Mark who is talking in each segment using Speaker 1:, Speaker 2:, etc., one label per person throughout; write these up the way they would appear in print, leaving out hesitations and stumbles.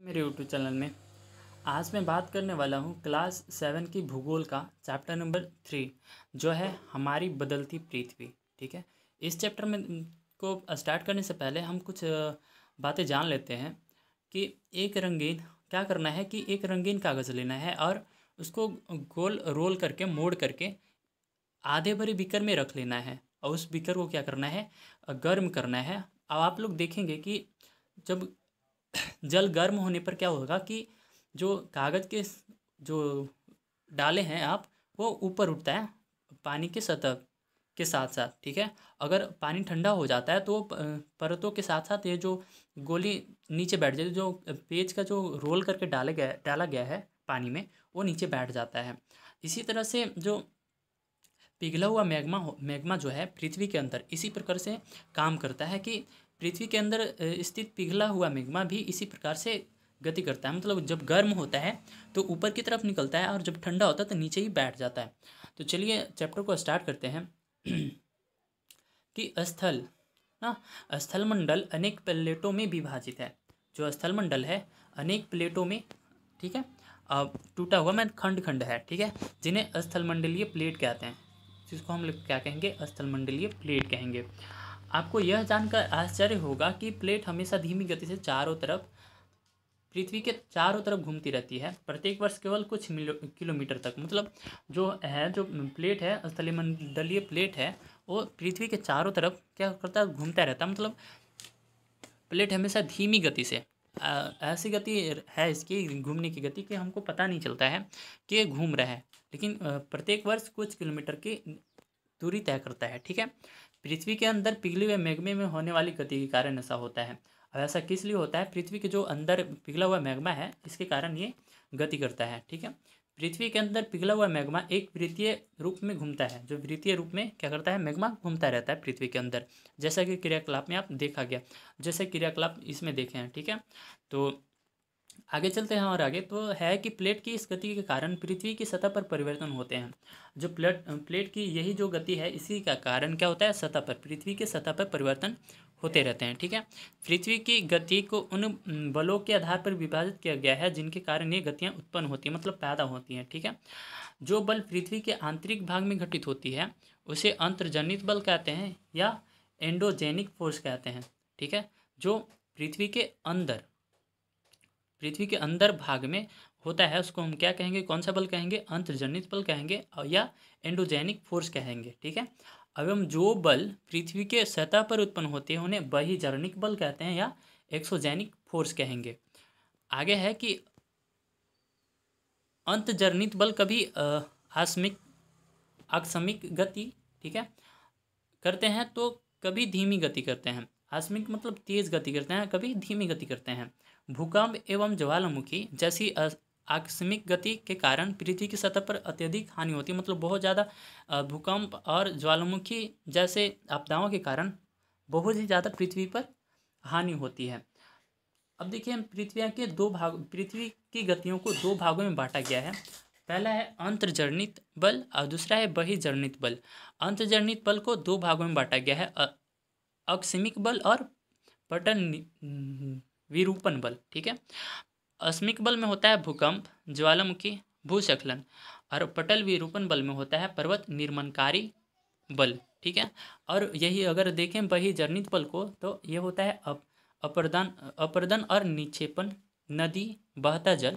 Speaker 1: मेरे YouTube channel में आज मैं बात करने वाला हूँ क्लास 7 की भूगोल का चैप्टर नंबर 3 जो है हमारी बदलती पृथ्वी। ठीक है, इस चैप्टर में को स्टार्ट करने से पहले हम कुछ बातें जान लेते हैं कि एक रंगीन क्या करना है कि एक रंगीन कागज़ लेना है और उसको गोल रोल करके मोड़ करके आधे भरे बीकर में रख लेना है और उस बीकर को क्या करना है, गर्म करना है। अब आप लोग देखेंगे कि जब जल गर्म होने पर क्या होगा कि जो कागज़ के जो डाले हैं आप वो ऊपर उठता है पानी की सतह के साथ साथ। ठीक है, अगर पानी ठंडा हो जाता है तो परतों के साथ साथ ये जो गोली नीचे बैठ जाती है, जो पेज का जो रोल करके डाला गया है पानी में वो नीचे बैठ जाता है। इसी तरह से जो पिघला हुआ मैग्मा जो है पृथ्वी के अंदर इसी प्रकार से काम करता है कि पृथ्वी के अंदर स्थित पिघला हुआ मैग्मा भी इसी प्रकार से गति करता है। मतलब जब गर्म होता है तो ऊपर की तरफ निकलता है और जब ठंडा होता है तो नीचे ही बैठ जाता है। तो चलिए चैप्टर को स्टार्ट करते हैं कि स्थल ना स्थलमंडल अनेक प्लेटों में विभाजित है। जो स्थलमंडल है अनेक प्लेटों में, ठीक है, अब टूटा हुआ मैं खंड खंड है, ठीक है, जिन्हें स्थलमंडलीय प्लेट कहते हैं, जिसको हम लोग क्या कहेंगे, स्थलमंडलीय प्लेट कहेंगे। आपको यह जानकर आश्चर्य होगा कि प्लेट हमेशा धीमी गति से चारों तरफ पृथ्वी के चारों तरफ घूमती रहती है, प्रत्येक वर्ष केवल कुछ किलोमीटर तक। मतलब जो प्लेट है, स्थलमंडलीय प्लेट है, वो पृथ्वी के चारों तरफ क्या करता है, घूमता रहता है। मतलब प्लेट हमेशा धीमी गति से, ऐसी गति है इसकी घूमने की गति कि हमको पता नहीं चलता है कि ये घूम रहा है, लेकिन प्रत्येक वर्ष कुछ किलोमीटर की दूरी तय करता है। ठीक है, पृथ्वी के अंदर पिघले हुए मैग्मे में होने वाली गति के कारण ऐसा होता है। अब ऐसा किस लिए होता है, पृथ्वी के जो अंदर पिघला हुआ मैग्मा है इसके कारण ये गति करता है। ठीक है, पृथ्वी के अंदर पिघला हुआ मैग्मा एक वृत्तीय रूप में घूमता है। जो वृत्तीय रूप में क्या करता है, मैग्मा घूमता रहता है पृथ्वी के अंदर, जैसा कि क्रियाकलाप में आप देखा गया, जैसे क्रियाकलाप इसमें देखे हैं। ठीक है, तो आगे चलते हैं और आगे तो है कि प्लेट की इस गति के कारण पृथ्वी की सतह पर परिवर्तन होते हैं। जो प्लेट की यही जो गति है इसी का कारण क्या होता है, सतह पर, पृथ्वी के सतह पर परिवर्तन होते रहते हैं। ठीक है, पृथ्वी की गति को उन बलों के आधार पर विभाजित किया गया है जिनके कारण ये गतियाँ उत्पन्न होती हैं, मतलब पैदा होती हैं। ठीक है, जो बल पृथ्वी के आंतरिक भाग में घटित होती है उसे अंतर्जनित बल कहते हैं या एंडोजेनिक फोर्स कहते हैं। ठीक है, जो पृथ्वी के अंदर भाग में होता है उसको हम क्या कहेंगे, कौन सा बल कहेंगे, अंतर्जनित बल कहेंगे या एंडोजेनिक फोर्स कहेंगे। ठीक है, एवं जो बल पृथ्वी के सतह पर उत्पन्न होते हैं उन्हें बहिर्जनिक बल कहते हैं या एक्सोजेनिक फोर्स कहेंगे। आगे है कि अंतर्जनित बल कभी आकस्मिक गति, ठीक है, करते हैं तो कभी धीमी गति करते हैं। आकस्मिक मतलब तेज गति करते हैं, कभी धीमी गति करते हैं। भूकंप एवं ज्वालामुखी जैसी आकस्मिक गति के कारण पृथ्वी की सतह पर अत्यधिक हानि होती है। मतलब बहुत ज़्यादा भूकंप और ज्वालामुखी जैसे आपदाओं के कारण बहुत ही ज़्यादा पृथ्वी पर हानि होती है। अब देखिए, पृथ्वी की गतियों को दो भागों में बांटा गया है। पहला है अंतर्जनित बल और दूसरा है बहिर्जनित बल। अंतर्जनित बल को दो भागों में बांटा गया है, आकस्मिक बल और पटन विरूपण बल। ठीक है, आकस्मिक बल में होता है भूकंप, ज्वालामुखी, भूस्खलन, और पटल विरूपण बल में होता है पर्वत निर्माणकारी बल। ठीक है, और यही अगर देखें बहिर्जनित बल को तो ये होता है अपरदन और निक्षेपण, नदी, बहता जल,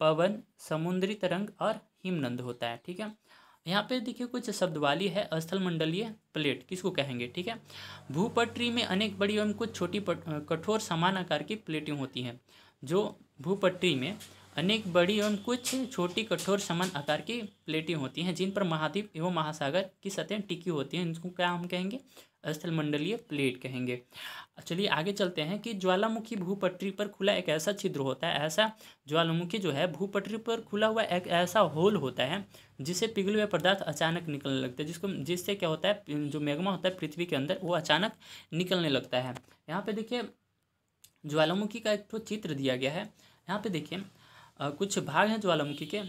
Speaker 1: पवन, समुद्री तरंग और हिमनद होता है। ठीक है, यहाँ पे देखिए कुछ शब्दवाली है। स्थलमंडलीय प्लेट किसको कहेंगे, ठीक है, भूपटरी में अनेक बड़ी एवं कुछ छोटी कठोर समान आकार की प्लेटें होती हैं। जो भूपटरी में अनेक बड़ी एवं कुछ छोटी कठोर समान आकार की प्लेटें होती हैं जिन पर महाद्वीप एवं महासागर की सतहें टिकी होती हैं, इनको क्या हम कहेंगे, स्थलमंडलीय प्लेट कहेंगे। चलिए आगे चलते हैं कि ज्वालामुखी भूपटरी पर खुला एक ऐसा छिद्र होता है, ऐसा ज्वालामुखी जो है भूपटरी पर खुला हुआ एक ऐसा होल होता है जिससे पिघले हुए पदार्थ अचानक निकलने लगते हैं, जिससे क्या होता है, जो मैग्मा होता है पृथ्वी के अंदर वो अचानक निकलने लगता है। यहाँ पे देखिए ज्वालामुखी का एक तो चित्र दिया गया है। यहाँ पे देखिए कुछ भाग हैं ज्वालामुखी के।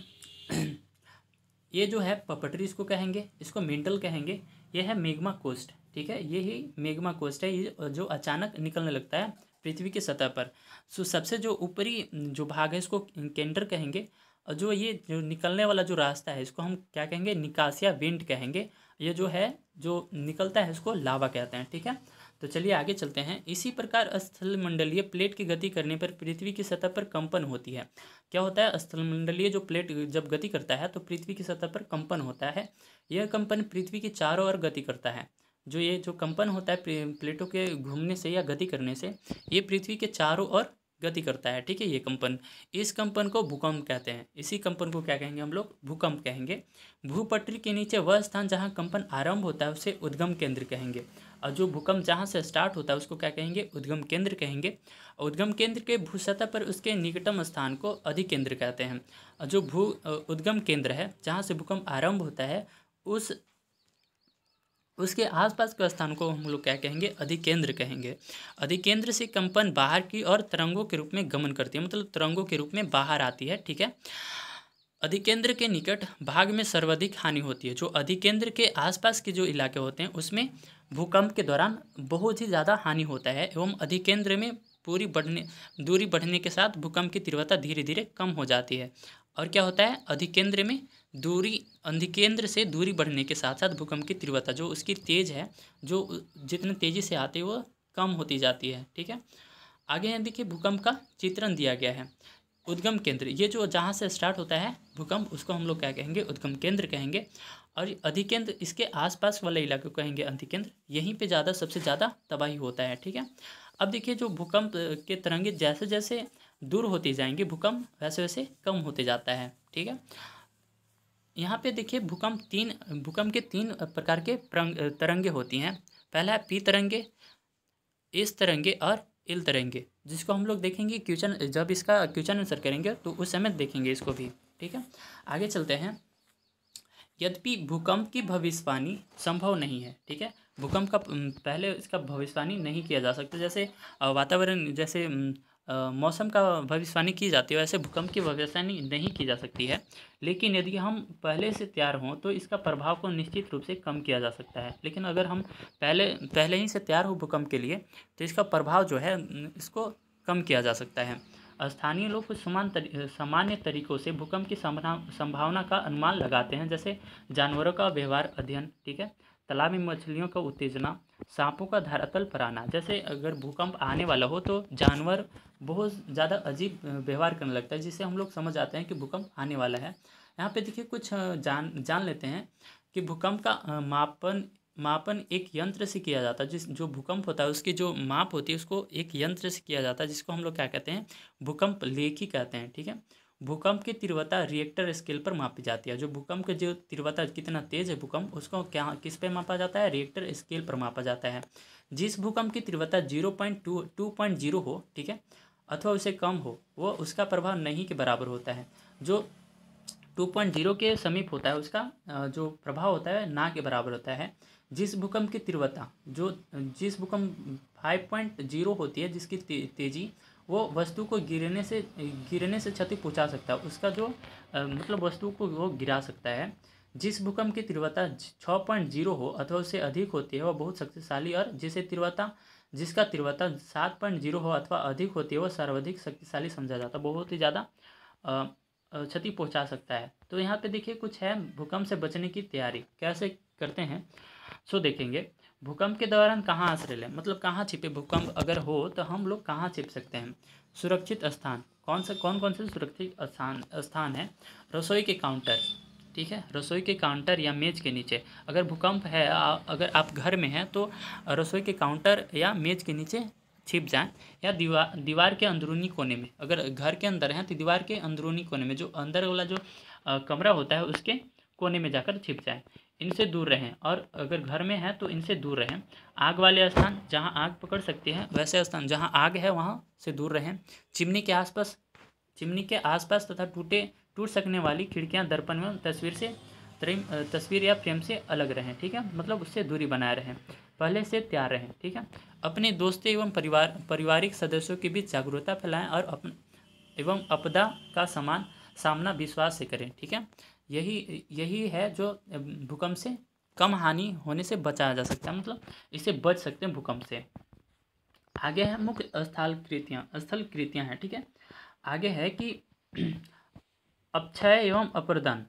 Speaker 1: ये जो है पपटरी इसको कहेंगे, इसको मेंटल कहेंगे, ये है मेग्मा कोस्ट। ठीक है, ये ही मेग्मा कोस्ट है, ये जो अचानक निकलने लगता है पृथ्वी की सतह पर। सो सबसे जो ऊपरी जो भाग है इसको केंद्र कहेंगे, और जो ये जो निकलने वाला जो रास्ता है इसको हम क्या कहेंगे, निकासिया विंड कहेंगे। ये जो है जो निकलता है इसको लावा कहते हैं, ठीक है। तो चलिए आगे चलते हैं। इसी प्रकार स्थलमंडलीय प्लेट की गति करने पर पृथ्वी की सतह पर कंपन होती है। क्या होता है, स्थलमंडलीय जो प्लेट जब गति करता है तो पृथ्वी की सतह पर कंपन होता है। यह कंपन पृथ्वी की चारों ओर गति करता है। जो ये जो कंपन होता है प्लेटों के घूमने से या गति करने से, ये पृथ्वी के चारों ओर गति करता है, ठीक है। ये कंपन, इस कंपन को भूकंप कहते हैं। इसी कंपन को क्या कहेंगे हम लोग, भूकंप कहेंगे। भूपटल के नीचे वह स्थान जहाँ कंपन आरंभ होता है उसे उद्गम केंद्र कहेंगे, और जो भूकंप जहाँ से स्टार्ट होता है उसको क्या कहेंगे, उद्गम केंद्र कहेंगे। उद्गम केंद्र के भूसतह पर उसके निकटतम स्थान को अधिकेंद्र कहते हैं। और जो उद्गम केंद्र है जहाँ से भूकंप आरंभ होता है उसके आसपास के स्थान को हम लोग क्या कहेंगे, अधिकेंद्र कहेंगे। अधिकेंद्र से कंपन बाहर की और तरंगों के रूप में गमन करती है, मतलब तरंगों के रूप में बाहर आती है, ठीक है। अधिकेंद्र के निकट भाग में सर्वाधिक हानि होती है। जो अधिकेंद्र के आसपास के जो इलाके होते हैं उसमें भूकंप के दौरान बहुत ही ज़्यादा हानि होता है, एवं अधिकेंद्र में दूरी बढ़ने के साथ भूकंप की तीव्रता धीरे धीरे कम हो जाती है। और क्या होता है, अधिकेंद्र में अधिकेंद्र से दूरी बढ़ने के साथ साथ भूकंप की तीव्रता जो उसकी तेज है, जो जितनी तेज़ी से आती है वो कम होती जाती है, ठीक है। आगे यहाँ देखिए भूकंप का चित्रण दिया गया है। उद्गम केंद्र, ये जो जहाँ से स्टार्ट होता है भूकंप उसको हम लोग क्या कहेंगे, उद्गम केंद्र कहेंगे। और अधिकेंद्र इसके आसपास वाले इलाके को कहेंगे अधिकेंद्र। यहीं पे सबसे ज़्यादा तबाही होता है, ठीक है। अब देखिए जो भूकंप के तरंगे जैसे जैसे दूर होती जाएंगे भूकंप वैसे वैसे कम होते जाता है, ठीक है। यहाँ पे देखिए भूकंप के तीन प्रकार के तरंगे होती हैं। पहला है पी तरंगे, इस तरंगे और इल तरंगे, जिसको हम लोग देखेंगे क्वेश्चन, जब इसका क्वेश्चन आंसर करेंगे तो उस समय देखेंगे इसको भी, ठीक है। आगे चलते हैं। यद्यपि भूकंप की भविष्यवाणी संभव नहीं है, ठीक है। भूकंप का पहले इसका भविष्यवाणी नहीं किया जा सकता। जैसे वातावरण जैसे मौसम का भविष्यवाणी की जाती है, वैसे भूकंप की भविष्यवाणी नहीं की जा सकती है। लेकिन यदि हम पहले से तैयार हों तो इसका प्रभाव को निश्चित रूप से कम किया जा सकता है। लेकिन अगर हम पहले ही से तैयार हो भूकंप के लिए तो इसका प्रभाव जो है इसको कम किया जा सकता है। स्थानीय लोग कुछ सामान्य तरीकों से भूकंप की संभावना का अनुमान लगाते हैं, जैसे जानवरों का व्यवहार अध्ययन, ठीक है, तालाब में मछलियों का उत्तेजना, सांपों का धरातल पर आना। जैसे अगर भूकंप आने वाला हो तो जानवर बहुत ज़्यादा अजीब व्यवहार करने लगता है, जिससे हम लोग समझ आते हैं कि भूकंप आने वाला है। यहाँ पे देखिए कुछ जान लेते हैं कि भूकंप का मापन एक यंत्र से किया जाता है। जो भूकंप होता है उसकी जो माप होती है उसको एक यंत्र से किया जाता है, जिसको हम लोग क्या कहते हैं, भूकंप लेखी कहते हैं, ठीक है। भूकंप की तीव्रता रिएक्टर स्केल पर मापी जाती है। जो भूकंप की जो तीव्रता कितना तेज है भूकंप, उसको किस पे मापा जाता है, रिएक्टर स्केल पर मापा जाता है। जिस भूकंप की तीव्रता 2.0 हो, ठीक है, अथवा उससे कम हो, वो उसका प्रभाव नहीं के बराबर होता है। जो 2.0 के समीप होता है उसका जो प्रभाव होता है ना के बराबर होता है। जिस भूकंप की तीव्रता जिस भूकंप 5.0 होती है, जिसकी तेजी वो वस्तु को गिरने से क्षति पहुंचा सकता है, उसका जो मतलब वस्तु को वो गिरा सकता है। जिस भूकंप की तीव्रता 6.0 हो अथवा उससे अधिक होती है वह बहुत शक्तिशाली, और जिसका तीव्रता 7.0 हो अथवा अधिक होती है वह सर्वाधिक शक्तिशाली समझा जाता है, बहुत ही ज़्यादा क्षति पहुंचा सकता है। तो यहाँ पे देखिए कुछ है भूकंप से बचने की तैयारी कैसे करते हैं, सो देखेंगे। भूकंप के दौरान कहाँ आश्रय लें, मतलब कहाँ छिपे, भूकंप अगर हो तो हम लोग कहाँ छिप सकते हैं। सुरक्षित स्थान कौन कौन से सुरक्षित स्थान है, रसोई के काउंटर, ठीक है, रसोई के काउंटर या मेज के नीचे। अगर भूकंप है अगर आप घर में हैं तो रसोई के काउंटर या मेज के नीचे छिप जाएं, या दीवार के अंदरूनी कोने में। अगर घर के अंदर हैं तो दीवार के अंदरूनी कोने में, जो अंदर वाला जो कमरा होता है उसके कोने में जाकर छिप जाएं, इनसे दूर रहें। और अगर घर में है तो इनसे दूर रहें। आग वाले स्थान, जहां आग पकड़ सकती है वैसे स्थान, जहां आग है वहां से दूर रहें। चिमनी के आसपास तथा टूट सकने वाली खिड़कियां, दर्पण में तस्वीर या फ्रेम से अलग रहें, ठीक है, मतलब उससे दूरी बनाए रहें। पहले से तैयार रहें, ठीक है। अपने दोस्तों एवं पारिवारिक सदस्यों के बीच जागरूकता फैलाएं और एवं आपदा का सामना विश्वास से करें, ठीक है। यही है जो भूकंप से कम हानि होने से बचाया जा सकता है, मतलब इससे बच सकते हैं भूकंप से। आगे है मुख्य स्थलकृतियाँ हैं, ठीक है। आगे है कि अपक्षय एवं अपरदन,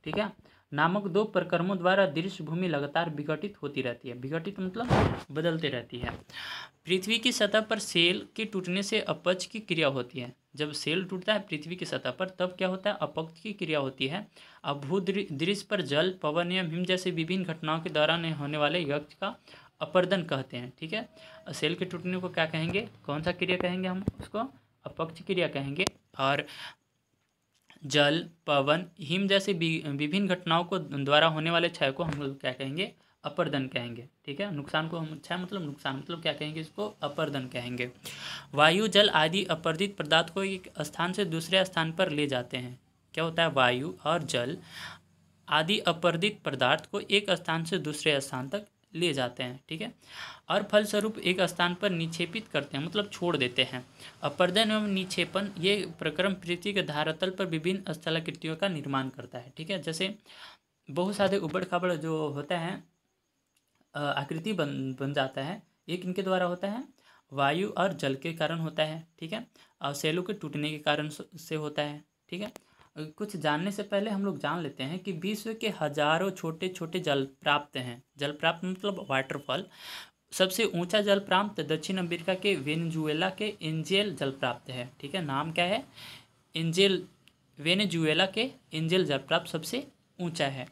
Speaker 1: ठीक है, नामक दो प्रक्रमों द्वारा दृश्य भूमि लगातार विघटित होती रहती है। विघटित मतलब बदलते रहती है। पृथ्वी की सतह पर सेल के टूटने से अपक्ष की क्रिया होती है। जब सेल टूटता है पृथ्वी की सतह पर तब क्या होता है, अपक्ष की क्रिया होती है। अब भूदृश्य पर जल, पवन एवं हिम जैसे विभिन्न घटनाओं के दौरान होने वाले यक्ष का अपरदन कहते हैं, ठीक है। सेल के टूटने को क्या कहेंगे, कौन सा क्रिया कहेंगे, हम उसको अपक्ष क्रिया कहेंगे। और जल, पवन, हिम जैसे विभिन्न घटनाओं को द्वारा होने वाले क्षय को हम लोग क्या कहेंगे, अपरदन कहेंगे, ठीक है। नुकसान को हम, क्षय मतलब नुकसान, मतलब क्या कहेंगे, इसको अपरदन कहेंगे। वायु, जल आदि अपरदित पदार्थ को एक स्थान से दूसरे स्थान पर ले जाते हैं। क्या होता है, वायु और जल आदि अपरदित पदार्थ को एक स्थान से दूसरे स्थान तक ले जाते हैं, ठीक है। और फलस्वरूप एक स्थान पर निक्षेपित करते हैं, मतलब छोड़ देते हैं। अपरदन एवं निक्षेपण ये प्रक्रम पृथ्वी के धरातल पर विभिन्न स्थलाकृतियों का निर्माण करता है, ठीक है। जैसे बहुत सारे उबड़ खाबड़ जो होता है आकृति बन जाता है, एक इनके द्वारा होता है, वायु और जल के कारण होता है, ठीक है। और सेलों के टूटने के कारण से होता है, ठीक है। कुछ जानने से पहले हम लोग जान लेते हैं कि विश्व के हजारों छोटे छोटे जल प्राप्त हैं। जल प्राप्त मतलब वाटरफॉल। सबसे ऊंचा जल प्राप्त दक्षिण अमेरिका के वेनेजुएला के एंजेल जल प्राप्त है, ठीक है। नाम क्या है, एंजेल, वेनेजुएला के एंजेल जल प्राप्त सबसे ऊंचा है।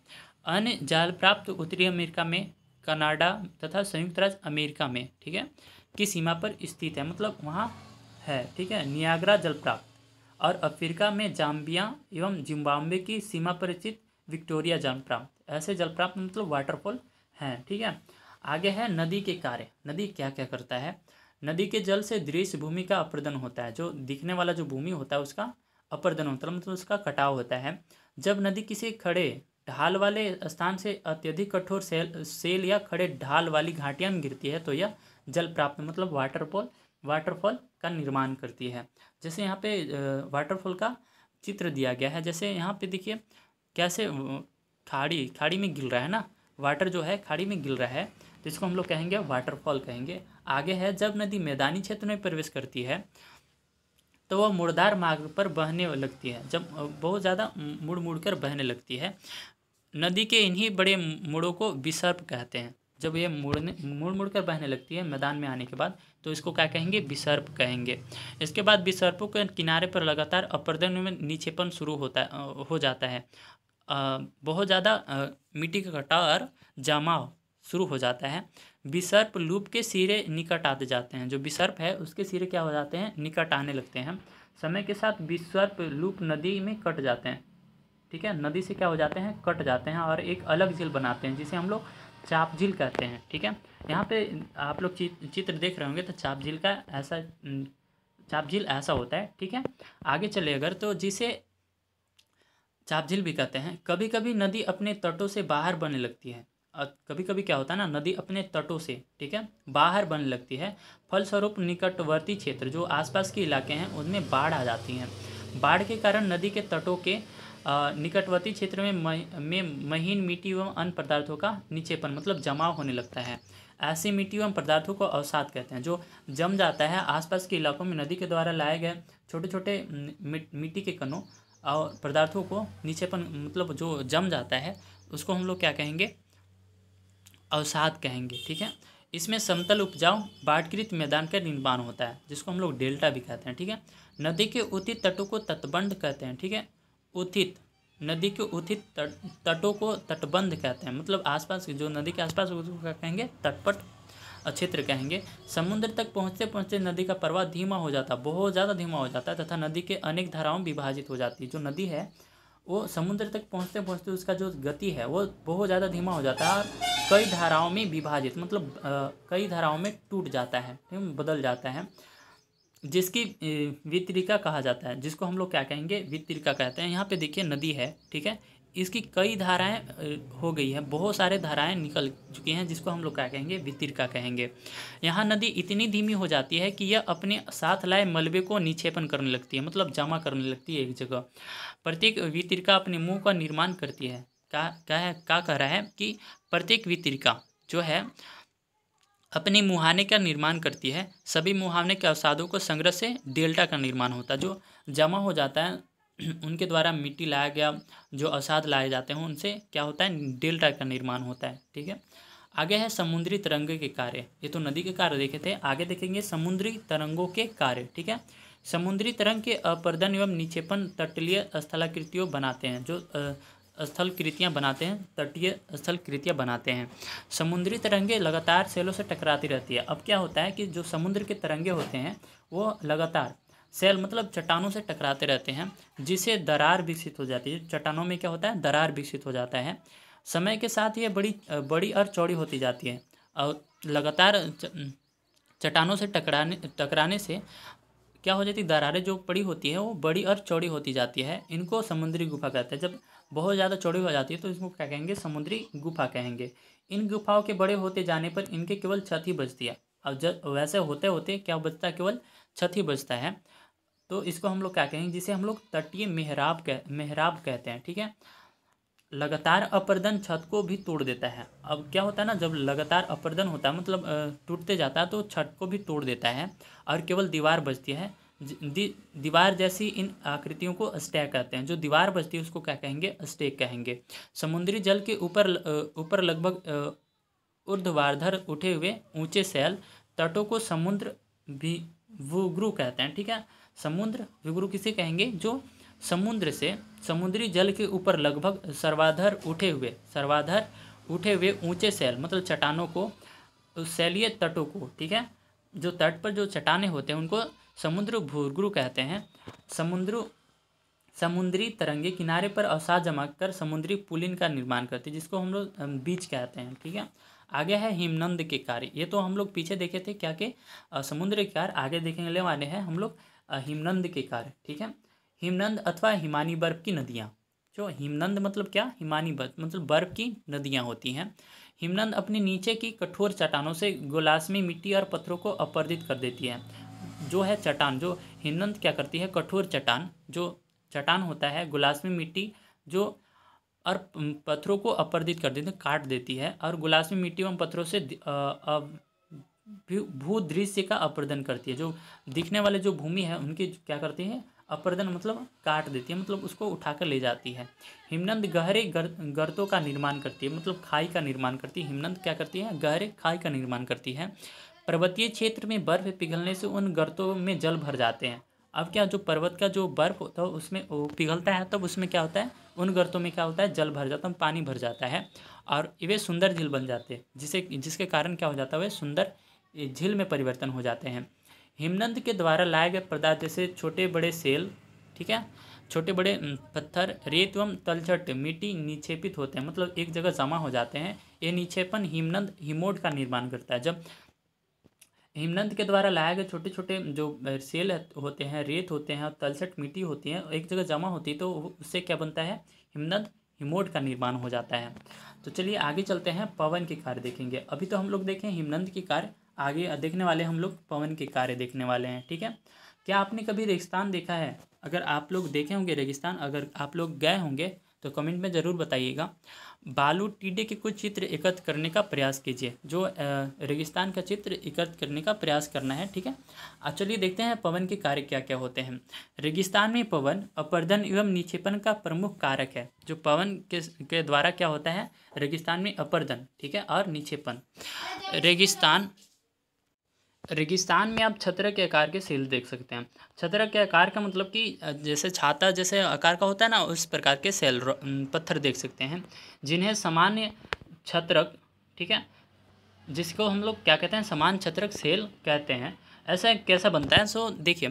Speaker 1: अन्य जल प्राप्त उत्तरी अमेरिका में, कनाडा तथा संयुक्त राज्य अमेरिका में, ठीक है, की सीमा पर स्थित है, मतलब वहाँ है, ठीक है। नियाग्रा जल प्राप्त। और अफ्रीका में जाम्बिया एवं जिम्बाब्वे की सीमा पर स्थित विक्टोरिया जल प्राप्त। ऐसे जल प्राप्त मतलब वाटरफॉल हैं, ठीक है। आगे है नदी के कार्य। नदी क्या क्या करता है, नदी के जल से दृश्य भूमि का अपरदन होता है। जो दिखने वाला जो भूमि होता है उसका अपरदन होता है, मतलब उसका कटाव होता है। जब नदी किसी खड़े ढाल वाले स्थान से अत्यधिक कठोर सेल या खड़े ढाल वाली घाटियां में गिरती है तो यह जल प्राप्त मतलब वाटरफॉल का निर्माण करती है। जैसे यहाँ पे वाटरफॉल का चित्र दिया गया है। जैसे यहाँ पे देखिए कैसे खाड़ी में गिर रहा है ना, वाटर जो है खाड़ी में गिर रहा है, तो इसको हम लोग कहेंगे वाटरफॉल कहेंगे। आगे है जब नदी मैदानी क्षेत्र में प्रवेश करती है तो वह मुड़दार मार्ग पर बहने लगती है। जब बहुत ज़्यादा मुड़ मुड़ कर बहने लगती है, नदी के इन्हीं बड़े मुड़ों को विसर्प कहते हैं। जब ये मुड़ मुड़ कर बहने लगती है मैदान में आने के बाद तो इसको क्या कहेंगे, विसर्प कहेंगे। इसके बाद विसर्पों के किनारे पर लगातार अपरदन में निक्षेपण शुरू हो जाता है। बहुत ज़्यादा मिट्टी का कटाव और जमाव शुरू हो जाता है। विसर्प लूप के सिरे निकट आते जाते हैं। जो विसर्प है उसके सिरे क्या हो जाते हैं, निकट आने लगते हैं। समय के साथ विसर्प लूप नदी में कट जाते हैं, ठीक है, नदी से क्या हो जाते हैं, कट जाते हैं और एक अलग झील बनाते हैं जिसे हम लोग चाप झील कहते हैं, ठीक है। यहाँ पे आप लोग चित्र देख रहे होंगे तो चाप झील का ऐसा चाप झील ऐसा होता है, ठीक है। आगे चले अगर तो जिसे चाप झील भी कहते हैं। कभी कभी नदी अपने तटों से बाहर बनने लगती है। कभी कभी क्या होता है ना, नदी अपने तटों से, ठीक है, बाहर बनने लगती है। फलस्वरूप निकटवर्ती क्षेत्र जो आसपास के इलाके हैं उनमें बाढ़ आ जाती हैं। बाढ़ के कारण नदी के तटों के निकटवर्ती क्षेत्र में महीन मिट्टी एवं अन्य पदार्थों का निक्षेपण मतलब जमाव होने लगता है। ऐसी मिट्टी एवं पदार्थों को अवसाद कहते हैं। जो जम जाता है आसपास के इलाकों में नदी के द्वारा लाए गए छोटे छोटे मिट्टी के कणों और पदार्थों को निक्षेपण मतलब जो जम जाता है उसको हम लोग क्या कहेंगे, अवसाद कहेंगे, ठीक है। इसमें समतल उपजाऊ बाढ़कृत मैदान का निर्माण होता है जिसको हम लोग डेल्टा भी कहते हैं, ठीक है। नदी के उथित तटों को तटबंध कहते हैं, ठीक है। उथित, नदी के उथित तटों को तटबंध कहते हैं, मतलब आसपास जो नदी के आसपास उसको क्या कहेंगे, तटपट क्षेत्र कहेंगे। समुद्र तक पहुँचते पहुँचते नदी का प्रवाह धीमा हो जाता है, बहुत ज़्यादा धीमा हो जाता है तथा नदी के अनेक धाराओं में विभाजित हो जाती है। जो नदी है वो समुद्र तक पहुँचते पहुँचते उसका जो गति है वो बहुत ज़्यादा धीमा हो जाता है और कई धाराओं में विभाजित मतलब कई धाराओं में टूट जाता है, बदल जाता है, जिसकी वितरिका कहा जाता है, जिसको हम लोग क्या कहेंगे, वितरिका कहते हैं। यहाँ पे देखिए नदी है, ठीक है, इसकी कई धाराएं हो गई है, बहुत सारे धाराएं निकल चुकी हैं जिसको हम लोग क्या कहेंगे, वितरिका कहेंगे। यहाँ नदी इतनी धीमी हो जाती है कि यह अपने साथ लाए मलबे को निक्षेपण करने लगती है, मतलब जमा करने लगती है एक जगह। प्रत्येक वितरिका अपने मुंह का निर्माण करती है। क्या कह रहा है कि प्रत्येक वितरिका जो है अपने मुहाने का निर्माण करती है। सभी मुहाने के अवसादों को संग्रह से डेल्टा का निर्माण होता है। जो जमा हो जाता है उनके द्वारा मिट्टी लाया गया, जो अवसाद लाए जाते हैं उनसे क्या होता है, डेल्टा का निर्माण होता है। ठीक है, आगे है समुद्री तरंगे के कार्य। ये तो नदी के कार्य देखे थे, आगे देखेंगे समुद्री तरंगों के कार्य। ठीक है, समुद्री तरंग के अपर्दन एवं निक्षेपण तटीय स्थलाकृतियों बनाते हैं, जो स्थलकृतियाँ बनाते हैं, तटीय स्थलकृतियाँ बनाते हैं। समुद्री तरंगे लगातार सेलों से टकराती रहती है। अब क्या होता है कि जो समुद्र के तरंगे होते हैं वो लगातार सेल मतलब चट्टानों से टकराते रहते हैं, जिससे दरार विकसित हो जाती है। चट्टानों में क्या होता है, दरार विकसित हो जाता है। समय के साथ ये बड़ी और चौड़ी होती जाती है और लगातार चट्टानों से टकराने से क्या हो जाती है, दरारें जो पड़ी होती है वो बड़ी और चौड़ी होती जाती है। इनको समुद्री गुफा कहते हैं। जब बहुत ज़्यादा चौड़ी हो जाती है तो इसको क्या कहेंगे, समुद्री गुफा कहेंगे। इन गुफाओं के बड़े होते जाने पर इनके केवल छत ही बचती है। अब जब वैसे होते होते क्या बचता है, केवल छत ही बचता है। तो इसको हम लोग क्या कहेंगे, जिसे हम लोग तटीय मेहराब कहते हैं। ठीक है, लगातार अपर्दन छत को भी तोड़ देता है। अब क्या होता है ना, जब लगातार अपर्दन होता है मतलब टूटते जाता है तो छत को भी तोड़ देता है और केवल दीवार बचती है। दीवार जैसी इन आकृतियों को स्टैक कहते हैं। जो दीवार बचती है उसको क्या कहेंगे, स्टेक कहेंगे। समुद्री जल के ऊपर लगभग ऊर्ध्वाधर उठे हुए ऊंचे शैल तटों को समुद्र विग्रु कहते हैं। ठीक है, समुद्र विग्रु किसे कहेंगे, जो समुद्र से समुद्री जल के ऊपर लगभग सर्वाधर उठे हुए ऊंचे शैल मतलब चट्टानों को, शैलीय तटों को। ठीक है, जो तट पर जो चट्टानें होते हैं उनको समुद्र भूर्गुरु कहते हैं। समुद्री तरंगे किनारे पर अवसाद जमा कर समुद्री पुलिन का निर्माण करती है, जिसको हम लोग बीच कहते हैं। ठीक है, आगे है हिमनद के कार्य। ये तो हम लोग पीछे देखे थे क्या के समुद्र के कार्य, आगे देखेंगे वाले हैं हम लोग हिमनद के कार्य। ठीक है, हिमनद अथवा हिमानी बर्फ की नदियाँ। जो हिमनद मतलब क्या, हिमानी बर्फ मतलब बर्फ की नदियाँ होती हैं। हिमनद अपने नीचे की कठोर चट्टानों से गोलासमी मिट्टी और पत्थरों को अपरदित कर देती है। जो है चट्टान, जो हिमनद क्या करती है, कठोर चट्टान, जो चट्टान होता है गोलासमी मिट्टी जो और पत्थरों को अपरदित कर देती है, काट देती है और गोलासमी मिट्टी एवं पत्थरों से भूदृश्य का अपर्दन करती है। जो दिखने वाले जो भूमि है उनकी क्या करती है, अपर्दन मतलब काट देती है, मतलब उसको उठाकर ले जाती है। हिमनद गहरे गर्तों का निर्माण करती है, मतलब खाई का निर्माण करती है। हिमनद क्या करती है, गहरे खाई का निर्माण करती है। पर्वतीय क्षेत्र में बर्फ पिघलने से उन गर्तों में जल भर जाते हैं। अब क्या, जो पर्वत का जो बर्फ होता है उसमें वो पिघलता है, तब उसमें क्या होता है, उन गर्तों में क्या होता है, जल भर जाता है, पानी भर जाता है और वे सुंदर झील बन जाते हैं, जिसके कारण क्या हो जाता है, वे सुंदर झील में परिवर्तन हो जाते हैं। हिमनद के द्वारा लाए गए पदार्थ जैसे छोटे बड़े सेल, ठीक है, छोटे बड़े पत्थर, रेत एवं तलछट मिट्टी निक्षेपित होते हैं, मतलब एक जगह जमा हो जाते हैं। ये निक्षेपण हिमनद हिमोड का निर्माण करता है। जब हिमनद के द्वारा लाए गए छोटे छोटे जो सेल होते हैं, रेत होते हैं और तलछट मिट्टी होती है, एक जगह जमा होती है, तो उससे क्या बनता है, हिमनद हिमोड का निर्माण हो जाता है। तो चलिए आगे चलते हैं, पवन के कार्य देखेंगे। अभी तो हम लोग देखें हिमनद के कार्य, आगे देखने वाले हम लोग पवन के कार्य देखने वाले हैं। ठीक है, क्या आपने कभी रेगिस्तान देखा है? अगर आप लोग देखे होंगे रेगिस्तान, अगर आप लोग गए होंगे तो कमेंट में ज़रूर बताइएगा। बालू टीडे के कुछ चित्र एकत्र करने का प्रयास कीजिए। जो रेगिस्तान का चित्र एकत्र करने का प्रयास करना है। ठीक है, अब चलिए देखते हैं पवन के कार्य क्या क्या होते हैं। रेगिस्तान में पवन अपर्दन एवं निक्षेपण का प्रमुख कारक है। जो पवन के द्वारा क्या होता है, रेगिस्तान में अपर्दन, ठीक है, और निक्षेपण। रेगिस्तान में आप छत्र के आकार के सेल देख सकते हैं। छत्र के आकार का मतलब कि जैसे छाता जैसे आकार का होता है ना, उस प्रकार के सेल पत्थर देख सकते हैं, जिन्हें सामान्य छत्रक, ठीक है, जिसको हम लोग क्या कहते हैं, समान छत्रक सेल कहते हैं। ऐसा कैसा बनता है, सो देखिए,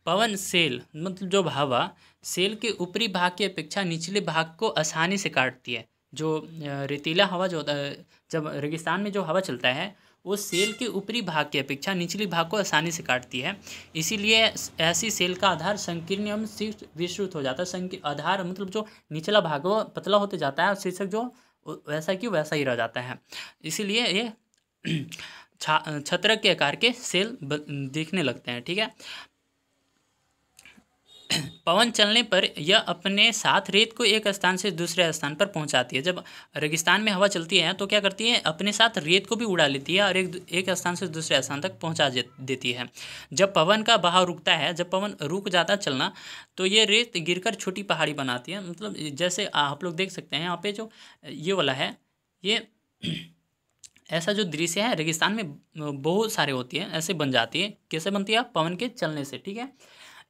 Speaker 1: पवन सेल मतलब जो हवा सेल के ऊपरी भाग की अपेक्षा निचले भाग को आसानी से काटती है। जो रेतीला हवा जो होता है, जब रेगिस्तान में जो हवा चलता है वो सेल के ऊपरी भाग की अपेक्षा निचली भाग को आसानी से काटती है। इसीलिए ऐसी सेल का आधार संकीर्ण एवं विस्तृत हो जाता है। आधार मतलब जो निचला भाग वो पतला होते जाता है और शीर्षक जो वैसा की वैसा ही रह जाता है। इसीलिए ये छत्रक के आकार के सेल दिखने लगते हैं। ठीक है, पवन चलने पर यह अपने साथ रेत को एक स्थान से दूसरे स्थान पर पहुंचाती है। जब रेगिस्तान में हवा चलती है तो क्या करती है, अपने साथ रेत को भी उड़ा लेती है और एक स्थान से दूसरे स्थान तक पहुंचा देती है। जब पवन का बहाव रुकता है, जब पवन रुक जाता है चलना, तो ये रेत गिरकर छोटी पहाड़ी बनाती है। मतलब जैसे आप लोग देख सकते हैं यहाँ पे जो ये वाला है, ये ऐसा जो दृश्य है रेगिस्तान में बहुत सारे होती है, ऐसे बन जाती है। कैसे बनती है, पवन के चलने से। ठीक है,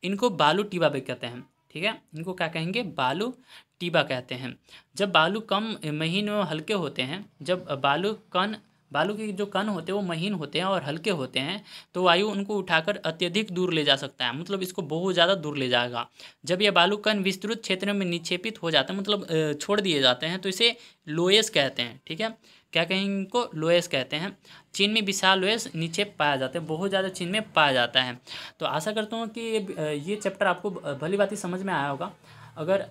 Speaker 1: इनको बालू टीबा भी कहते हैं। ठीक है, इनको क्या कहेंगे, बालू टीबा कहते हैं। जब बालू कम महीन और हल्के होते हैं, जब बालू के जो कण होते हैं वो महीन होते हैं और हल्के होते हैं, तो वायु उनको उठाकर अत्यधिक दूर ले जा सकता है। मतलब इसको बहुत ज़्यादा दूर ले जाएगा। जब ये बालू कण विस्तृत क्षेत्र में निक्षेपित हो जाते हैं, मतलब छोड़ दिए जाते हैं, तो इसे लोएस कहते हैं। ठीक है, क्या कहेंगे, इनको लोएस कहते हैं। चीन में विशाल लोएस नीचे पाया जाता है, बहुत ज़्यादा चीन में पाया जाता है। तो आशा करता हूँ कि ये चैप्टर आपको भली भांति समझ में आया होगा। अगर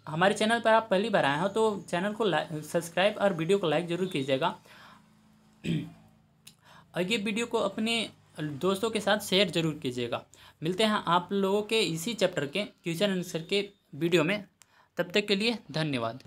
Speaker 1: हमारे चैनल पर आप पहली बार आए हो तो चैनल को सब्सक्राइब और वीडियो को लाइक ज़रूर कीजिएगा। और ये वीडियो को अपने दोस्तों के साथ शेयर जरूर कीजिएगा। मिलते हैं आप लोगों के इसी चैप्टर के क्वेश्चन आंसर के वीडियो में। तब तक के लिए धन्यवाद।